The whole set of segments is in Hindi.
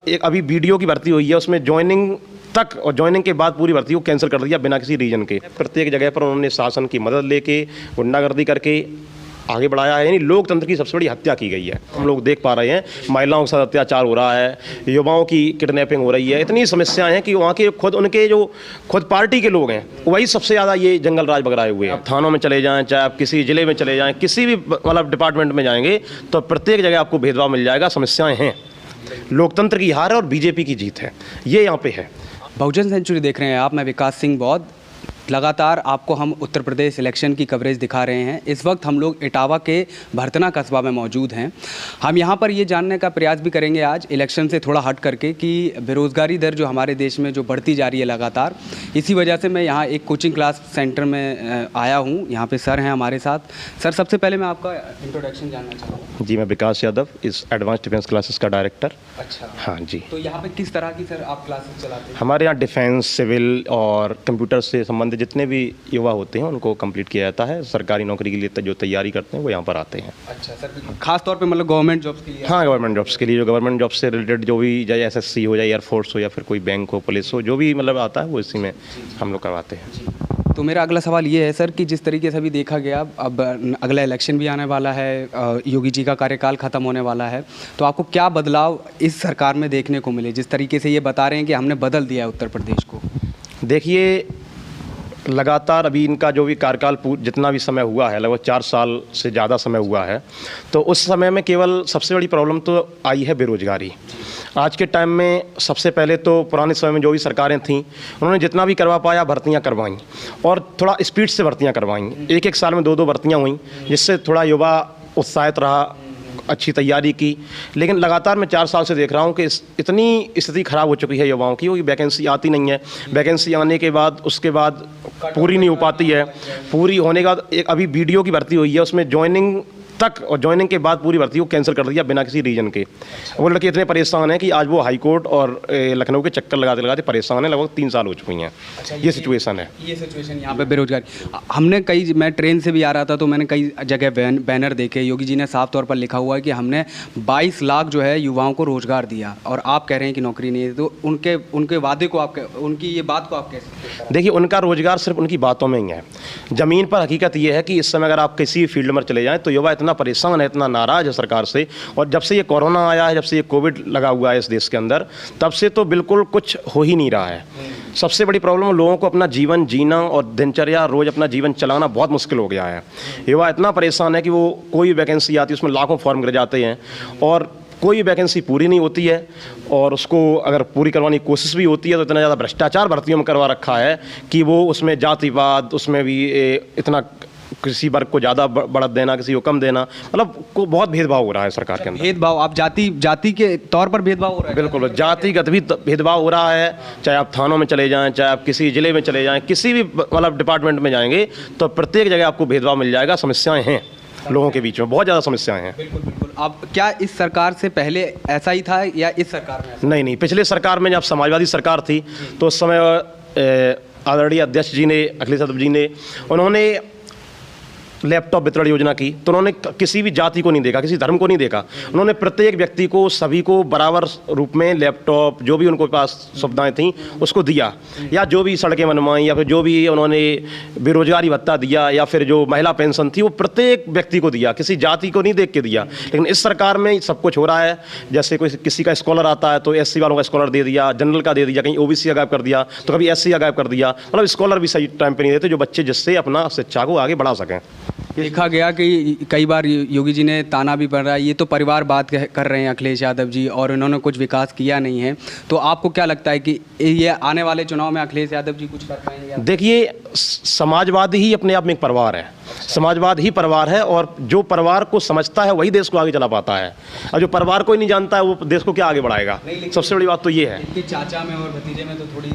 एक अभी वीडियो की भर्ती हुई है, उसमें ज्वाइनिंग तक और ज्वाइनिंग के बाद पूरी भर्ती को कैंसिल कर दिया बिना किसी रीजन के। प्रत्येक जगह पर उन्होंने शासन की मदद लेके गुंडागर्दी करके आगे बढ़ाया है, यानी लोकतंत्र की सबसे बड़ी हत्या की गई है। हम लोग देख पा रहे हैं महिलाओं के साथ अत्याचार हो रहा है, युवाओं की किडनैपिंग हो रही है, इतनी समस्याएं हैं कि वहाँ के खुद पार्टी के लोग हैं वही सबसे ज़्यादा ये जंगल राज बगराए हुए हैं। आप थानों में चले जाएँ, चाहे आप किसी ज़िले में चले जाएँ, किसी भी मतलब डिपार्टमेंट में जाएंगे तो प्रत्येक जगह आपको भेदभाव मिल जाएगा। समस्याएँ हैं, लोकतंत्र की हार है और बीजेपी की जीत है, ये यहाँ पे है। बहुजन सेंचुरी देख रहे हैं आप, मैं विकास सिंह बौद्ध। लगातार आपको हम उत्तर प्रदेश इलेक्शन की कवरेज दिखा रहे हैं। इस वक्त हम लोग इटावा के भरतना कस्बा में मौजूद हैं। हम यहाँ पर ये जानने का प्रयास भी करेंगे आज इलेक्शन से थोड़ा हट करके कि बेरोज़गारी दर जो हमारे देश में जो बढ़ती जा रही है लगातार, इसी वजह से मैं यहाँ एक कोचिंग क्लास सेंटर में आया हूँ। यहाँ पे सर हैं हमारे साथ। सर, सबसे पहले मैं आपका इंट्रोडक्शन जानना चाहूँगा। जी, मैं विकास यादव, इस एडवांस डिफेंस क्लासेस का डायरेक्टर। अच्छा, हाँ जी। तो यहाँ पे किस तरह की सर आप क्लासेस चलाते हैं? हमारे यहाँ डिफेंस, सिविल और कंप्यूटर से संबंधित जितने भी युवा होते हैं उनको कंप्लीट किया जाता है। सरकारी नौकरी के लिए जो तैयारी करते हैं वो यहाँ पर आते हैं। अच्छा सर, खास तौर पे मतलब गवर्नमेंट जॉब्स के लिए? हाँ, गवर्नमेंट जॉब्स के लिए, जो गवर्नमेंट जॉब से रिलेटेड जो भी, चाहे एसएससी हो, या एयरफोर्स हो, या फिर कोई बैंक हो, पुलिस हो, जो भी मतलब आता है वो इसी में हम लोग करवाते हैं। तो मेरा अगला सवाल ये है सर कि जिस तरीके से अभी देखा गया, अब अगला इलेक्शन भी आने वाला है, योगी जी का कार्यकाल ख़त्म होने वाला है, तो आपको क्या बदलाव इस सरकार में देखने को मिले? जिस तरीके से ये बता रहे हैं कि हमने बदल दिया है उत्तर प्रदेश को। देखिए, लगातार अभी इनका जो भी कार्यकाल जितना भी समय हुआ है, लगभग 4 साल से ज़्यादा समय हुआ है, तो उस समय में केवल सबसे बड़ी प्रॉब्लम तो आई है बेरोजगारी। आज के टाइम में सबसे पहले तो पुराने समय में जो भी सरकारें थीं उन्होंने जितना भी करवा पाया भर्तियां करवाईं, और थोड़ा स्पीड से भर्तियां करवाईं। एक साल में 2 भर्तियां हुईं, जिससे थोड़ा युवा उत्साहित रहा, अच्छी तैयारी की। लेकिन लगातार मैं 4 साल से देख रहा हूँ कि इतनी स्थिति ख़राब हो चुकी है युवाओं की, क्योंकि वैकेंसी आती नहीं है। वैकेंसी आने के बाद उसके बाद पूरी नहीं हो पाती है। पूरी होने के बाद एक अभी वीडियो की भर्ती हुई है, उसमें ज्वाइनिंग तक और ज्वाइनिंग के बाद पूरी भर्ती को कैंसिल कर दिया बिना किसी रीजन के। वो लड़के इतने परेशान हैं कि आज वो हाई कोर्ट और लखनऊ के चक्कर लगाते परेशान हैं। लगभग 3 साल हो चुकी हैं। अच्छा, ये सिचुएशन है। ये सिचुएशन यहाँ पे बेरोजगारी, हमने मैं ट्रेन से भी आ रहा था तो मैंने कई जगह बैनर देखे। योगी जी ने साफ तौर पर लिखा हुआ है कि हमने 22 लाख जो है युवाओं को रोजगार दिया, और आप कह रहे हैं कि नौकरी नहीं है। तो उनके वादे को उनकी ये बात को आप कैसे? देखिए, उनका रोजगार सिर्फ उनकी बातों में ही है। ज़मीन पर हकीकत ये है कि इस समय अगर आप किसी फील्ड में चले जाएँ तो युवा इतना परेशान है, इतना नाराज है सरकार से। और जब से ये कोरोना आया है, जब से ये कोविड लगा हुआ है इस देश के अंदर, तब से तो बिल्कुल कुछ हो ही नहीं रहा है। सबसे बड़ी प्रॉब्लम, लोगों को अपना जीवन जीना और दिनचर्या रोज अपना जीवन चलाना बहुत मुश्किल हो गया है। युवा इतना परेशान है कि वो कोई वैकेंसी आती है उसमें लाखों फॉर्म गिर जाते हैं, और कोई वैकेंसी पूरी नहीं होती है, और उसको अगर पूरी करवाने की कोशिश भी होती है तो इतना ज़्यादा भ्रष्टाचार भर्तियों में करवा रखा है कि वो उसमें जातिवाद, उसमें भी इतना किसी वर्ग को ज़्यादा बढ़त देना, किसी को कम देना, मतलब को बहुत भेदभाव हो रहा है सरकार के अंदर। भेदभाव, आप जाति के तौर पर भेदभाव हो रहा है? बिल्कुल, जातिगत भी भेदभाव हो रहा है। चाहे आप थानों में चले जाएं, चाहे आप किसी ज़िले में चले जाएं, किसी भी मतलब डिपार्टमेंट में जाएंगे तो प्रत्येक जगह आपको भेदभाव मिल जाएगा। समस्याएं हैं लोगों के बीच में, बहुत ज़्यादा समस्याएं हैं। बिल्कुल बिल्कुल। अब क्या इस सरकार से पहले ऐसा ही था या इस सरकार में? नहीं, पिछले सरकार में जब समाजवादी सरकार थी तो उस समय आदरणीय अध्यक्ष जी ने, अखिलेश यादव जी ने, उन्होंने लैपटॉप वितरण योजना की, तो उन्होंने किसी भी जाति को नहीं देखा, किसी धर्म को नहीं देखा। उन्होंने प्रत्येक व्यक्ति को, सभी को बराबर रूप में लैपटॉप, जो भी उनको पास सुविधाएं थीं उसको दिया, या जो भी सड़कें बनवाई, या फिर जो भी उन्होंने बेरोजगारी भत्ता दिया, या फिर जो महिला पेंशन थी वो प्रत्येक व्यक्ति को दिया, किसी जाति को नहीं देख के दिया। लेकिन इस सरकार में सब कुछ हो रहा है। जैसे कोई किसी का स्कॉलर आता है तो SC वालों का स्कॉलर दे दिया, जनरल का दे दिया, कहीं OBC का गायब कर दिया, तो कभी SC का गायब कर दिया। मतलब स्कॉलर भी सही टाइम पर नहीं देते जो बच्चे जिससे अपना शिक्षा को आगे बढ़ा सकें। देखा गया कि कई बार योगी जी ने ताना भी बन रहा है, ये तो परिवार बात कर रहे हैं अखिलेश यादव जी, और इन्होंने कुछ विकास किया नहीं है। तो आपको क्या लगता है कि ये आने वाले चुनाव में अखिलेश यादव जी कुछ कर पाएंगे? देखिए, समाजवाद ही अपने आप में एक परिवार है। समाजवाद ही परिवार है, और जो परिवार को समझता है वही देश को आगे चला पाता है, और जो परिवार को ही नहीं जानता है वो देश को क्या आगे बढ़ाएगा। सबसे बड़ी बात तो ये है। इनके चाचा में और भतीजे में तो थोड़ी,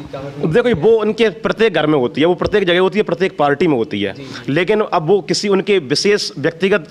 देखो, वो उनके प्रत्येक घर में होती है, वो प्रत्येक जगह होती है, प्रत्येक पार्टी में होती है। लेकिन अब वो किसी उनके विशेष व्यक्तिगत,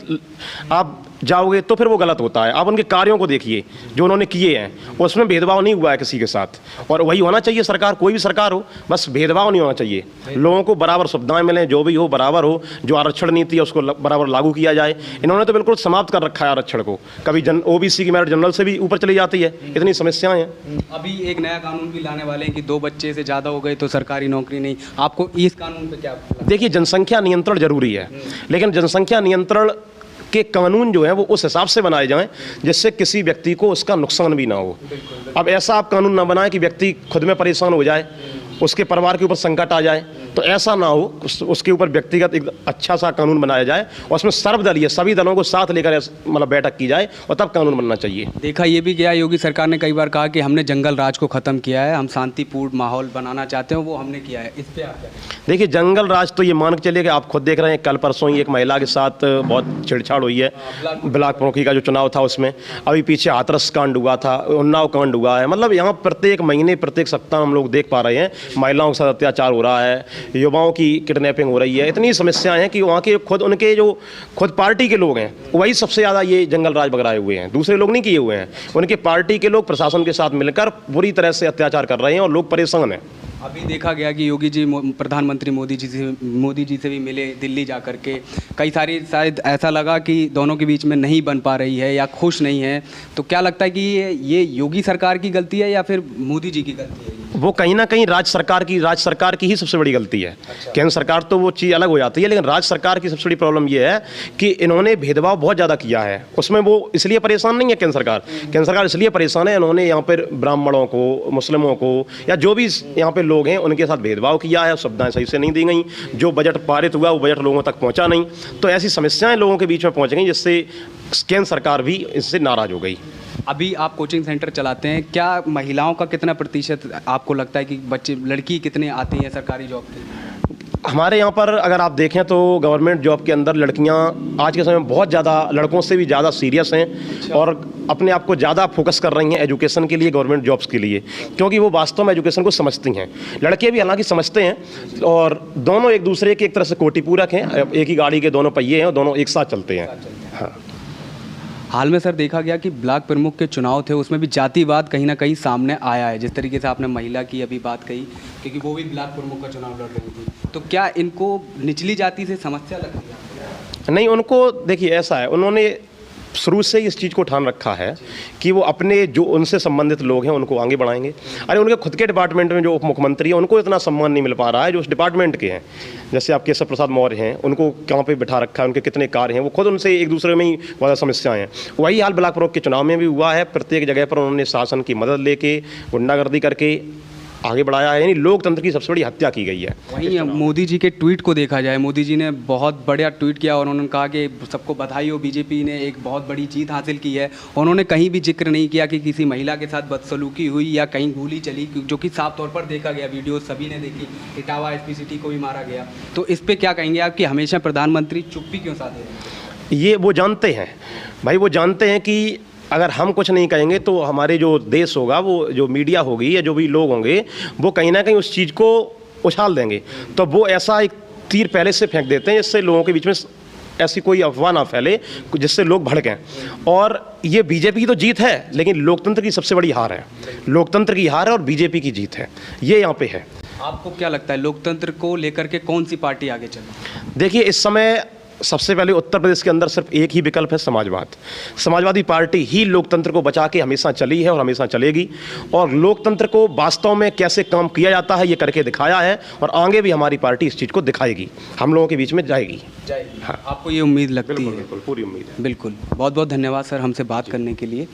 आप जाओगे तो फिर वो गलत होता है। आप उनके कार्यों को देखिए जो उन्होंने किए हैं, उसमें भेदभाव नहीं हुआ है किसी के साथ, और वही होना चाहिए सरकार, कोई भी सरकार हो, बस भेदभाव नहीं होना चाहिए, लोगों को बराबर सुविधाएं मिलें, जो भी हो बराबर हो, जो आरक्षण नीति है उसको बराबर लागू किया जाए। इन्होंने तो बिल्कुल समाप्त कर रखा है आरक्षण को, कभी ओबीसी की मेरिट जनरल से भी ऊपर चली जाती है, इतनी समस्याएं हैं। अभी एक नया कानून भी लाने वाले हैं कि 2 बच्चे से ज़्यादा हो गए तो सरकारी नौकरी नहीं। आपको इस कानून पे क्या लगता है? देखिए, जनसंख्या नियंत्रण जरूरी है, लेकिन जनसंख्या नियंत्रण के कानून जो है वो उस हिसाब से बनाए जाएं जिससे किसी व्यक्ति को उसका नुकसान भी ना हो। अब ऐसा आप कानून ना बनाएं कि व्यक्ति खुद में परेशान हो जाए, उसके परिवार के ऊपर संकट आ जाए, तो ऐसा ना हो। उसके ऊपर व्यक्तिगत एक अच्छा सा कानून बनाया जाए और उसमें सर्वदलीय सभी दलों को साथ लेकर मतलब बैठक की जाए और तब कानून बनना चाहिए। देखा ये भी गया, योगी सरकार ने कई बार कहा कि हमने जंगल राज को ख़त्म किया है, हम शांतिपूर्ण माहौल बनाना चाहते हैं, वो हमने किया है। इस पर आप क्या? देखिए, जंगल राज तो ये मान के चलिए कि आप खुद देख रहे हैं, कल परसों ही एक महिला के साथ बहुत छेड़छाड़ हुई है ब्लॉक प्रमुखी का जो चुनाव था उसमें, अभी पीछे हाथरस कांड हुआ था, उन्नाव कांड हुआ है। मतलब यहाँ प्रत्येक महीने प्रत्येक सप्ताह हम लोग देख पा रहे हैं महिलाओं के साथ अत्याचार हो रहा है, युवाओं की किडनैपिंग हो रही है। इतनी समस्याएं हैं कि वहाँ के खुद उनके जो खुद पार्टी के लोग हैं वही सबसे ज़्यादा ये जंगल राज बगराए हुए हैं, दूसरे लोग नहीं किए हुए हैं। उनके पार्टी के लोग प्रशासन के साथ मिलकर बुरी तरह से अत्याचार कर रहे हैं और लोग परेशान हैं। अभी देखा गया कि योगी जी प्रधानमंत्री मोदी जी से भी मिले दिल्ली जा कर के, कई सारी शायद ऐसा लगा कि दोनों के बीच में नहीं बन पा रही है या खुश नहीं है। तो क्या लगता है कि ये योगी सरकार की गलती है या फिर मोदी जी की गलती है? वो कहीं ना कहीं राज्य सरकार की ही सबसे बड़ी गलती है। केंद्र सरकार तो वो चीज़ अलग हो जाती है, लेकिन राज्य सरकार की सबसे बड़ी प्रॉब्लम ये है कि इन्होंने भेदभाव बहुत ज़्यादा किया है। उसमें वो इसलिए परेशान नहीं है केंद्र सरकार इसलिए परेशान है, इन्होंने यहाँ पर ब्राह्मणों को, मुस्लिमों को या जो भी यहाँ पे लोग हैं उनके साथ भेदभाव किया है, सुविधाएं सही से नहीं दी गई, जो बजट पारित हुआ वो बजट लोगों तक पहुँचा नहीं, तो ऐसी समस्याएं लोगों के बीच में पहुँच गई जिससे केंद्र सरकार भी इससे नाराज़ हो गई। अभी आप कोचिंग सेंटर चलाते हैं, क्या महिलाओं का कितना प्रतिशत आपको लगता है कि बच्चे लड़की कितने आती हैं सरकारी जॉब के? हमारे यहाँ पर अगर आप देखें तो गवर्नमेंट जॉब के अंदर लड़कियाँ आज के समय में बहुत ज़्यादा लड़कों से भी ज़्यादा सीरियस हैं और अपने आप को ज़्यादा फोकस कर रही हैं एजुकेशन के लिए, गवर्नमेंट जॉब्स के लिए, क्योंकि वो वास्तव में एजुकेशन को समझती हैं। लड़के भी हालांकि समझते हैं और दोनों एक दूसरे के एक तरह से कोटि पूरक हैं, एक ही गाड़ी के दोनों पहिए हैं और दोनों एक साथ चलते हैं। हाँ, हाल में सर देखा गया कि ब्लॉक प्रमुख के चुनाव थे, उसमें भी जातिवाद कहीं ना कहीं सामने आया है। जिस तरीके से आपने महिला की अभी बात कही, क्योंकि वो भी ब्लॉक प्रमुख का चुनाव लड़ रही थी, तो क्या इनको निचली जाति से समस्या लगती है? नहीं, उनको देखिए ऐसा है, उन्होंने शुरू से इस चीज़ को ठान रखा है कि वो अपने जो उनसे संबंधित लोग हैं उनको आगे बढ़ाएंगे। अरे उनके खुद के डिपार्टमेंट में जो उप मुख्यमंत्री है उनको इतना सम्मान नहीं मिल पा रहा है जो उस डिपार्टमेंट के हैं। जैसे आप केशव प्रसाद मौर्य हैं, उनको कहाँ पे बिठा रखा है, उनके कितने कार्य हैं, वो खुद उनसे एक दूसरे में ही ज़्यादा समस्याएं हैं। वही हाल ब्लॉक प्रमुख के चुनाव में भी हुआ है, प्रत्येक जगह पर उन्होंने शासन की मदद लेके गुंडागर्दी करके आगे बढ़ाया है, यानी लोकतंत्र की सबसे बड़ी हत्या की गई है। वहीं मोदी जी के ट्वीट को देखा जाए, मोदी जी ने बहुत बढ़िया ट्वीट किया और उन्होंने कहा कि सबको बधाई हो, बीजेपी ने एक बहुत बड़ी जीत हासिल की है। उन्होंने कहीं भी जिक्र नहीं किया कि किसी महिला के साथ बदसलूकी हुई या कहीं गोली चली, जो कि साफ तौर पर देखा गया, वीडियो सभी ने देखी, इटावा एसपी सिटी को भी मारा गया। तो इस पर क्या कहेंगे आप कि हमेशा प्रधानमंत्री चुप्पी क्यों साधे हैं? ये वो जानते हैं भाई, वो जानते हैं कि अगर हम कुछ नहीं कहेंगे तो हमारे जो देश होगा, वो जो मीडिया होगी या जो भी लोग होंगे, वो कहीं ना कहीं उस चीज़ को उछाल देंगे। तो वो ऐसा एक तीर पहले से फेंक देते हैं जिससे लोगों के बीच में ऐसी कोई अफवाह ना फैले जिससे लोग भड़कें। और ये बीजेपी की तो जीत है, लेकिन लोकतंत्र की सबसे बड़ी हार है। लोकतंत्र की हार है और बीजेपी की जीत है, ये यहाँ पे है। आपको क्या लगता है लोकतंत्र को लेकर के कौन सी पार्टी आगे चले? देखिए, इस समय सबसे पहले उत्तर प्रदेश के अंदर सिर्फ एक ही विकल्प है, समाजवाद। समाजवादी पार्टी ही लोकतंत्र को बचा के हमेशा चली है और हमेशा चलेगी, और लोकतंत्र को वास्तव में कैसे काम किया जाता है ये करके दिखाया है, और आगे भी हमारी पार्टी इस चीज़ को दिखाएगी, हम लोगों के बीच में जाएगी। हाँ, आपको ये उम्मीद लगती बिल्कुल, है? बिल्कुल, पूरी उम्मीद है। बिल्कुल, बहुत बहुत धन्यवाद सर हमसे बात करने के लिए।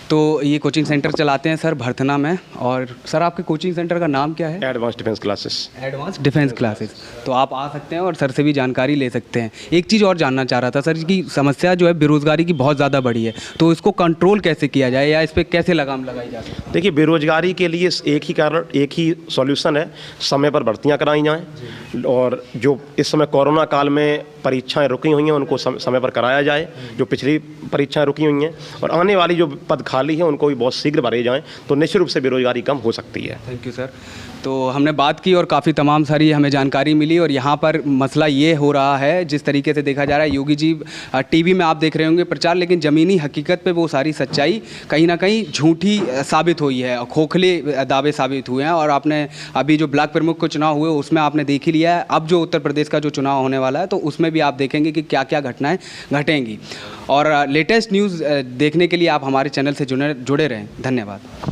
तो ये कोचिंग सेंटर चलाते हैं सर भरथना में, और सर आपके कोचिंग सेंटर का नाम क्या है? Advance defence classes. Advance defence classes. तो आप आ सकते हैं और सर से भी जानकारी ले सकते हैं। एक चीज़ और जानना चाह रहा था सर कि समस्या जो है बेरोजगारी की बहुत ज़्यादा बढ़ी है, तो इसको कंट्रोल कैसे किया जाए या इस पर कैसे लगाम लगाई जाए? देखिए, बेरोजगारी के लिए एक ही कारण, एक ही सॉल्यूशन है, समय पर भर्तियां कराई जाएं। और जो इस समय कोरोना काल में परीक्षाएं रुकी हुई हैं उनको समय पर कराया जाए, जो पिछली परीक्षाएं रुकी हुई हैं, और आने वाली जो पद खाली हैं उनको भी बहुत शीघ्र भरे जाएं, तो निश्चित रूप से बेरोजगारी कम हो सकती है। Thank you sir. तो हमने बात की और काफ़ी तमाम सारी हमें जानकारी मिली, और यहाँ पर मसला ये हो रहा है, जिस तरीके से देखा जा रहा है, योगी जी टीवी में आप देख रहे होंगे प्रचार, लेकिन ज़मीनी हकीकत पे वो सारी सच्चाई कहीं ना कहीं झूठी साबित हुई है, खोखले दावे साबित हुए हैं। और आपने अभी जो ब्लॉक प्रमुख के चुनाव हुए उसमें आपने देख ही लिया है, अब जो उत्तर प्रदेश का जो चुनाव होने वाला है तो उसमें भी आप देखेंगे कि क्या क्या घटनाएँ घटेंगी। और लेटेस्ट न्यूज़ देखने के लिए आप हमारे चैनल से जुड़े रहें। धन्यवाद।